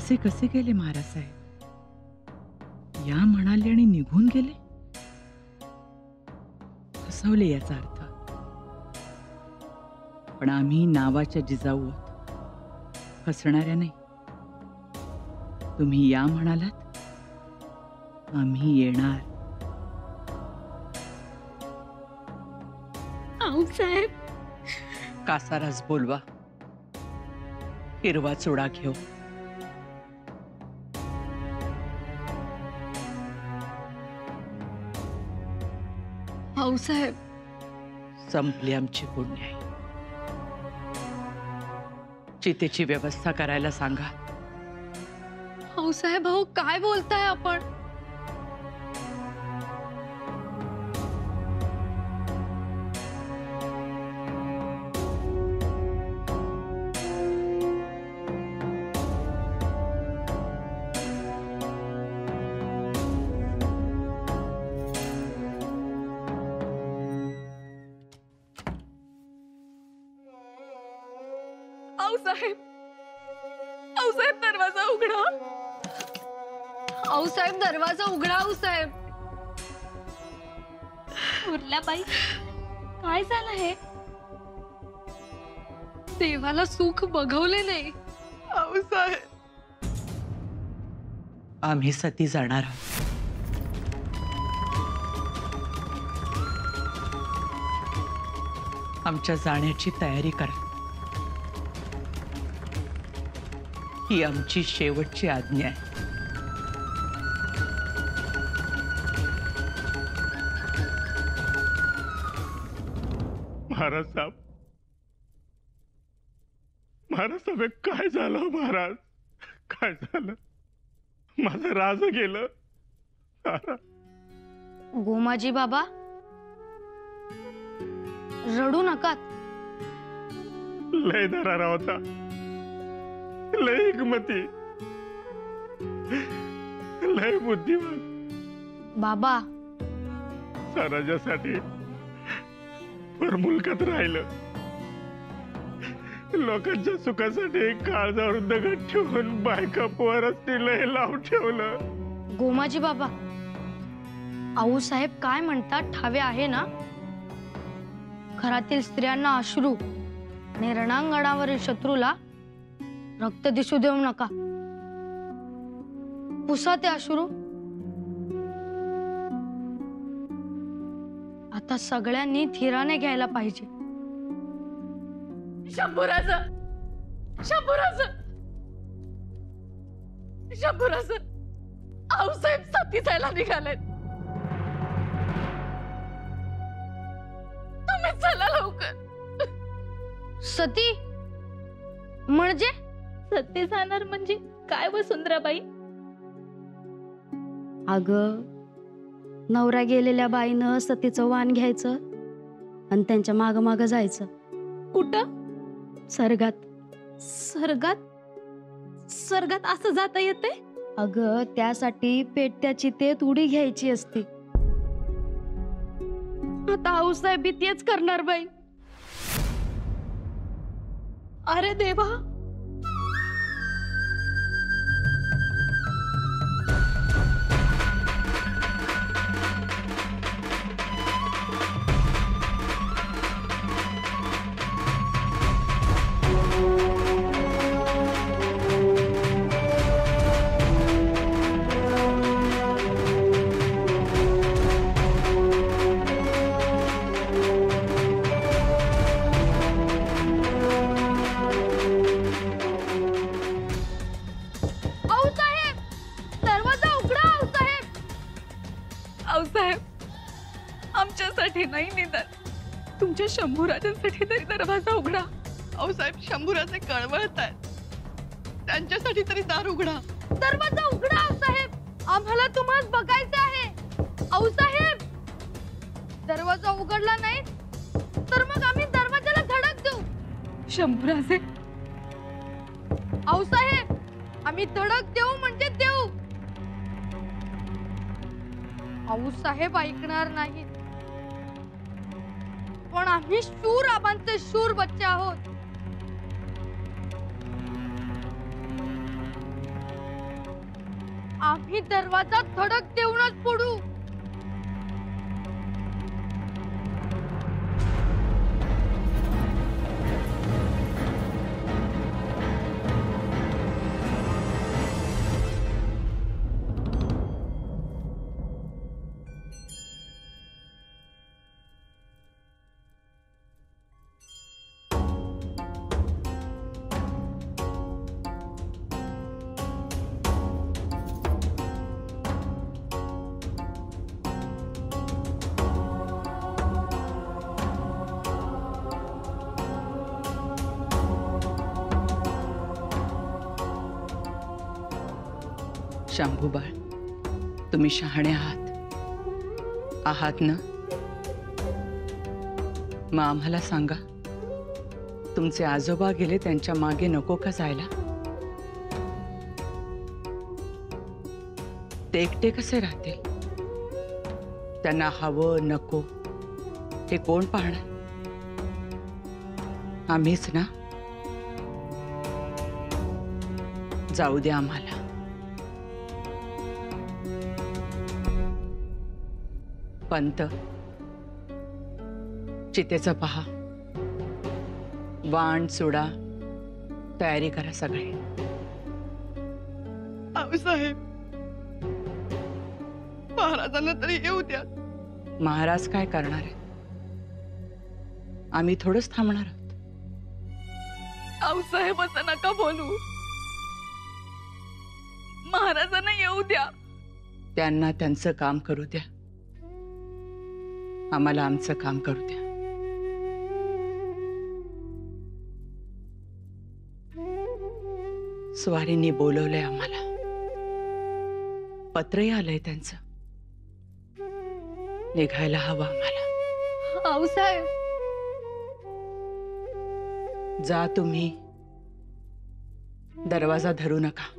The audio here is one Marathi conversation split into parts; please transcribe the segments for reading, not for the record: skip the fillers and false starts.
असे कसे गेले महाराज साहेब? या म्हणाले आणि निघून गेले? फसवले याचा अर्थ. पण आम्ही नावाच्या जिजाऊ आहोत, फसणाऱ्या नाही. तुम्ही या म्हणालात, आम्ही येणार. आऊसाहेब, कासारास बोलवा, हिरवा चुडा घेऊ. आऊसाहेब, संपली आमची पुण्याई. चितेची व्यवस्था करायला सांगा. आऊसाहेब, अहो काय बोलताय आपण? आऊसाहेब, आऊसाहेब दरवाजा उघडा. आऊसाहेब दरवाजा उघडा. आऊसाहेब. उरल्याबाई, काय झालं हे? देवाला सुख बघवले नाही. आऊसाहेब, आम्ही सती जाणार आहोत. आमच्या जाण्याची तयारी करा. ही आमची शेवटची आज्ञा आहे. महाराज साहेब, महाराज साहेब, काय झालं महाराज? काय झालं? माझं राज गेलं. गोमाजी बाबा, रडू नका. लय दरारा होता, लय हिकमती, लय बुद्धिमान. बाबा, स्वराज्यासाठी पर मुलकात राहिलं. लोकांच्या सुखासाठी काळजावर दगड ठेवून बायका पोरास लय लावून ठेवलं. गोमाजी बाबा, आऊसाहेब काय म्हणतात ठावे आहे ना? घरातील स्त्रियांना अश्रू आणि रणांगणावरील शत्रूला रक्त दिसू देऊ नका. पुसा ते अश्रू. आता सगळ्यांनी धीराने घ्यायला पाहिजे. शंभूराज, शंभूराज, शंभूराज, आऊसाहेब सती जायला निघालेत. तुम्ही चला लवकर. सती म्हणजे? सती जाणार म्हणजे काय वसुंधराबाई? अगं, नवरा गेलेल्या बाईनं सतीचं वाण घ्यायचं आणि त्यांच्या माग माग जायचं. कुठं? सर्गात. सर्गात? सर्गात असं जाता येते? अगं, त्यासाठी पेटत्याची चितेत उडी घ्यायची असते. आता आऊसाहेब बी तेच करणार बाई. अरे देवा, आमच्यासाठी नाही निदान तुमच्या शंभूराजांसाठी तरी दरवाजा उघडा. आऊसाहेब, शंभूराजे कळवळत आहेत, त्यांच्यासाठी तरी दार उघडा. दरवाजा उघडा आऊसाहेब, आम्हाला तुम्हाला बघायचं आहे. आऊसाहेब, दरवाजा उघडला नाही तर मग आम्ही दरवाजाला धडक देऊ. शंभूराजे, आऊसाहेब, आम्ही धडक देऊ म्हणजे देऊ. आऊसाहेब ऐकणार नाही, पण आम्ही शूर आबांचे शूर बच्चे आहोत. आम्ही दरवाजा धडक देऊनच फोडू. शंभूबाळ, तुम्ही शहाणे आहात ना? मग आम्हाला सांगा, तुमचे आजोबा गेले त्यांच्या मागे नको का जायला? ते एकटे कसे राहतील? त्यांना हवं नको हे कोण पाहणार? आम्हीच ना. जाऊ द्या आम्हाला. पंत, चितेचं पहा, वाण चुडा तयारी करा सगळे. आऊसाहेब, महाराजांना तरी येऊ द्या. महाराज काय करणार आहे? आम्ही थोडंच थांबणार आहोत. आऊसाहेब असं नका बोलू. महाराजांना येऊ द्या. त्यांना त्यांचं काम करू द्या, आम्हाला आमचं काम करू द्या. स्वारींनी बोलवलंय आम्हाला, पत्रही आलंय त्यांचं. निघायला हवं आम्हाला. आऊसाहेब, जा तुम्ही, दरवाजा धरू नका.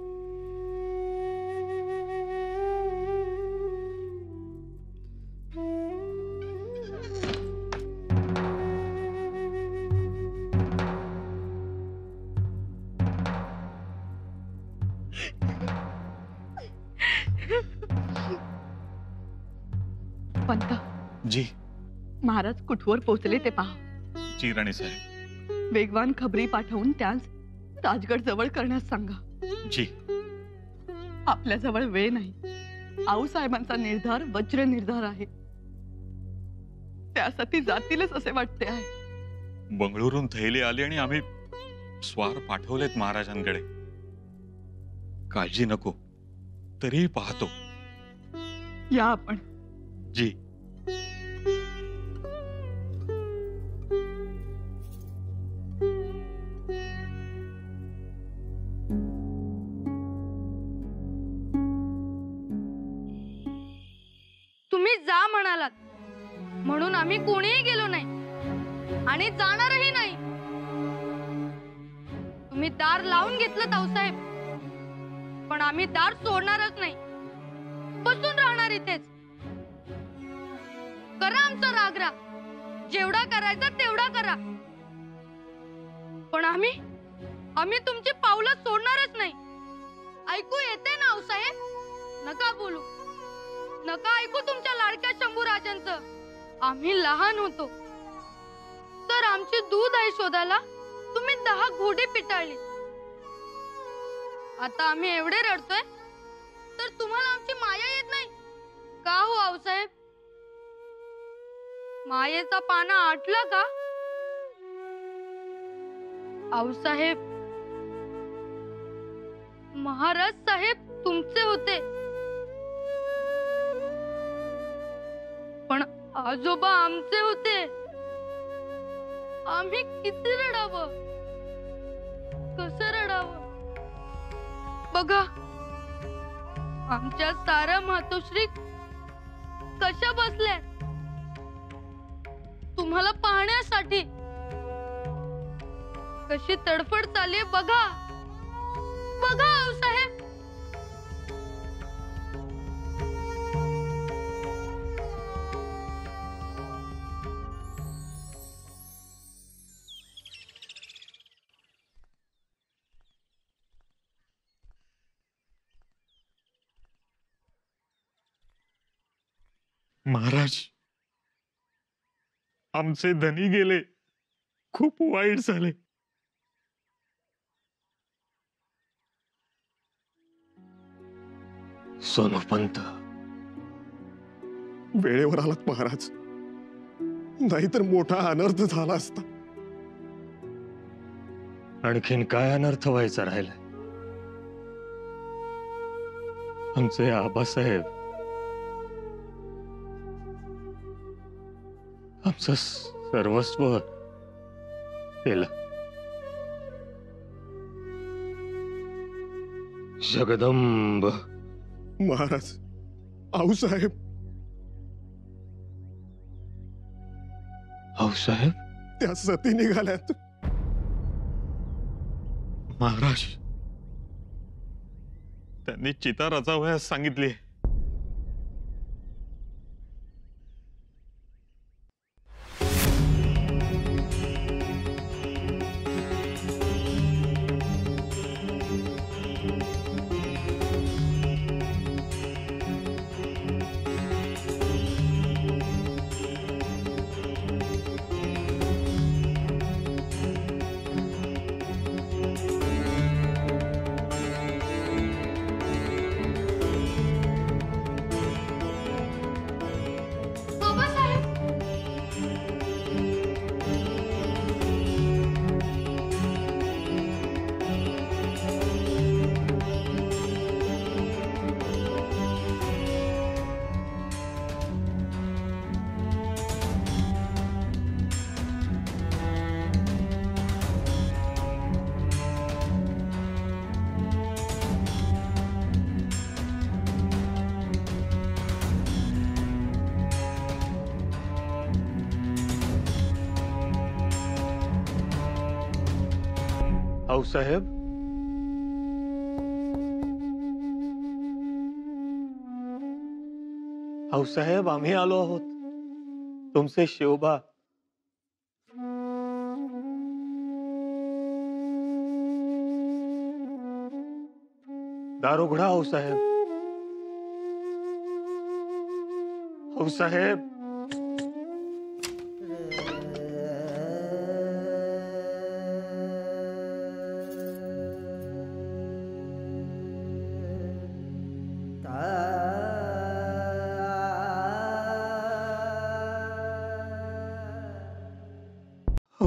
पंत, जी महाराज कुठवर पोहोचले ते पहा. जी राणी साहेब. वेगवान खबरी पाठवून त्यास राजगड जवळ करण्यास सांगा. जी. आपल्या जवळ वेळ नाही. आऊसाहेबांचा निर्धार वज्र निर्धार आहे. त्यासाठी जातीलच असे वाटते आहे. बंगळुरून थैली आली आणि आम्ही स्वार पाठवलेत महाराजांकडे. काळजी नको, तरीही पाहतो. या आपण. जी. तुम्ही जा म्हणालात म्हणून आम्ही कोणीही गेलो नाही आणि जाणारही नाही. तुम्ही दार लावून घेतलं आऊसाहेब, पण आम्ही दार सोडणारच नाही. बसून राहणार इथेच. करा आमचा रागराग, जेवढा करायचा तेवढा करा, पण आम्ही तुमची पावलं सोडणारच नाही. ऐकू येते ना आऊसाहेब? नका बोलू, नका ऐकू तुमच्या लाडक्या शंभूराजांचं. आम्ही लहान होतो तर आमची दूध आई शोधायला तुम्ही 10 घोडे पिटाळली. आता आम्ही एवढे रडतोय तर तुम्हाला आमची माया येत नाही का हो आऊसाहेब? मायेचा पाना आटला का आऊसाहेब? महाराज साहेब तुमचे होते, पण आजोबा आमचे होते. आम्ही किती रडावं, कसं रडावं? बघा, आमच्या सारा मातोश्री कशा बसल्या तुम्हाला पाहण्यासाठी. कशी तडफड चालली बघा, बघा आऊसाहेब. महाराज, आमचे धनी गेले, खूप वाईट झाले. सोनोपंत, वेळेवर आलात महाराज, नाहीतर मोठा अनर्थ झाला असता. आणखीन काय अनर्थ व्हायचा राहिलाय? आमचे आबासाहेब, आमचं सर्वस्व केलं. जगदंब. महाराज, आऊसाहेब, आऊसाहेब, त्या सती निघाल्यात. महाराज, त्यांनी चिता रचावयास सांगितली. बाबासाहेब, आऊसाहेब, आऊसाहेब, आम्ही आलो आहोत. तुमचे शिवबा. दार उघडा आऊसाहेब. आऊसाहेब,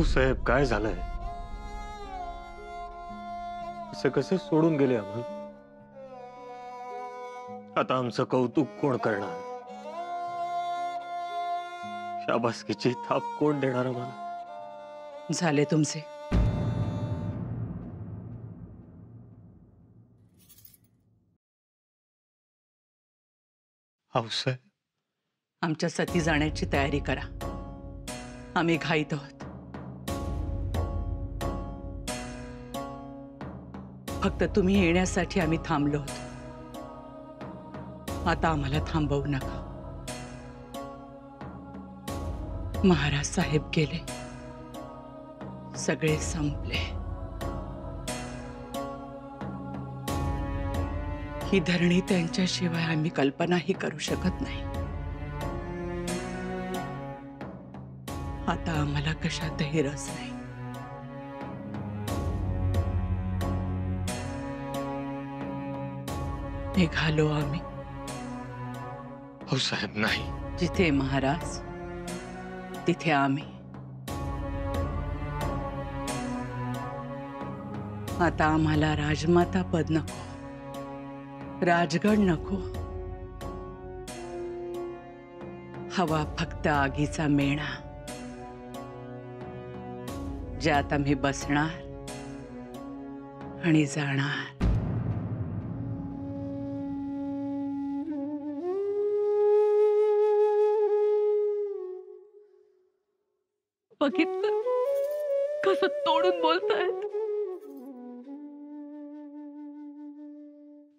साहेब, काय झालंय? असे कसे सोडून गेले आम्हाला? आता आमचं कौतुक कोण करणार? शाबासकीची थाप कोण देणार आम्हाला? झाले तुमचे. आऊसाहेब, आमच्या सती जाण्याची तयारी करा. आम्ही घाईत आहोत. फक्त तुम्ही येण्यासाठी आम्ही थांबलो होतो. आता आम्हाला थांबवू नका. महाराज साहेब गेले, सगळे संपले. ही धरणी त्यांच्याशिवाय आम्ही कल्पनाही करू शकत नाही. आता आम्हाला कशातही रस नाही. निघालो आम्ही. हो साहेब, नाही. जिथे महाराज तिथे आम्ही. आता आम्हाला राजमाता पद नको, राजगड नको. हवा फक्त आगीचा मेणा, ज्यात आम्ही बसणार आणि जाणार. बघितलं कसं तोडून बोलतायत.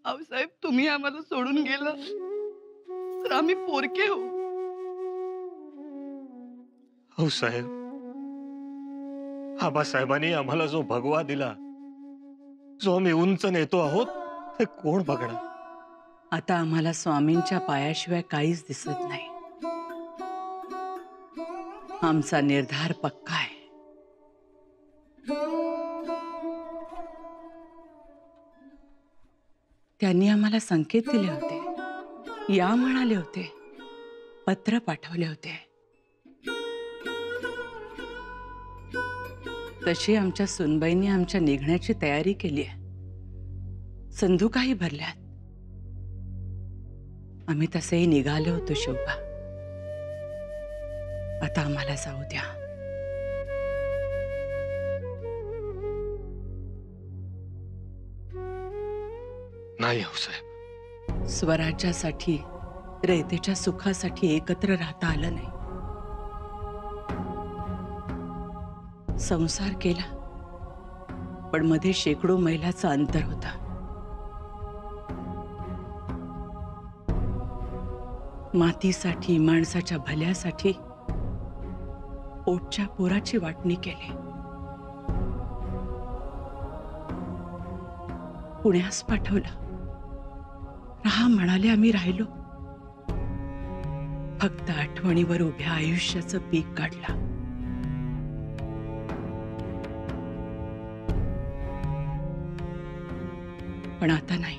आऊसाहेब, तुम्ही आम्हाला सोडून गेला तर आम्ही पोरके हो. हो साहेब, आबासाहेबांनी आम्हाला जो भगवा दिला, जो आम्ही उंच नेतो आहोत, ते कोण बघणार? आता आम्हाला स्वामींच्या पायाशिवाय काहीच दिसत नाही. आमचा निर्धार पक्का आहे. त्यांनी आम्हाला संकेत दिले होते, या म्हणाले होते, पत्र पाठवले होते. तशी आमच्या सुनबाईंनी आमच्या निघण्याची तयारी केली आहे. संदुकाही भरल्यात. आम्ही तसेही निघालो होतो शोभा. आता आम्हाला जाऊ द्या. नाही आऊसाहेब. स्वराज्यासाठी, रयतेच्या सुखासाठी एकत्र राहता आलं नाही. संसार केला, पण मध्ये शेकडो मैलाचं अंतर होता. मातीसाठी, माणसाच्या भल्यासाठी पोटच्या पोराची वाटणी केली. पुण्यास पाठवलं. राहा म्हणाले, आम्ही राहिलो. फक्त आठवणीवर उभ्या आयुष्याचं पीक काढला. पण आता नाही.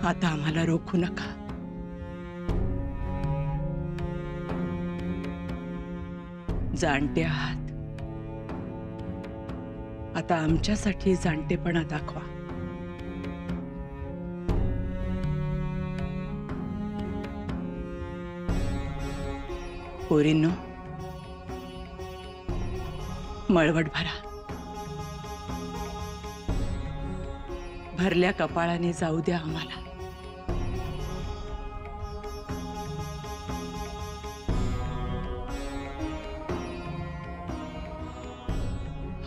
आता आम्हाला रोखू नका. जाणते आहात, आता आमच्यासाठी जाणतेपणा दाखवा. पोरींनो, मळवट भरा. भरल्या कपाळाने जाऊ द्या आम्हाला.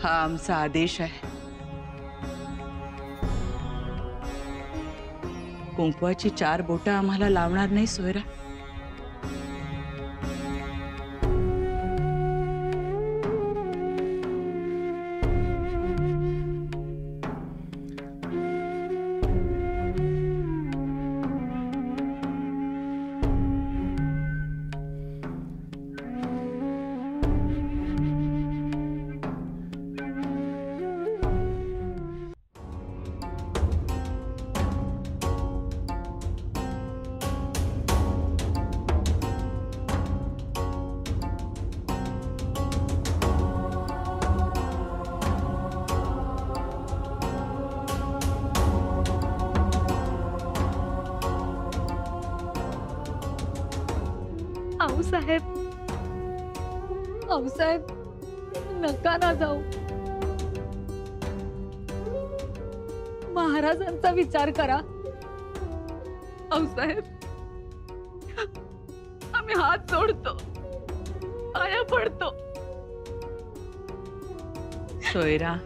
हा आमचा आदेश आहे. कुंकवाची 4 बोटं आम्हाला लावणार नाही सोयरा. आऊसाहेब, आऊसाहेब, नका ना जाऊ. महाराजांचा विचार करा. आऊसाहेब, आम्ही हात जोडतो, पाया पडतो. सोयरा,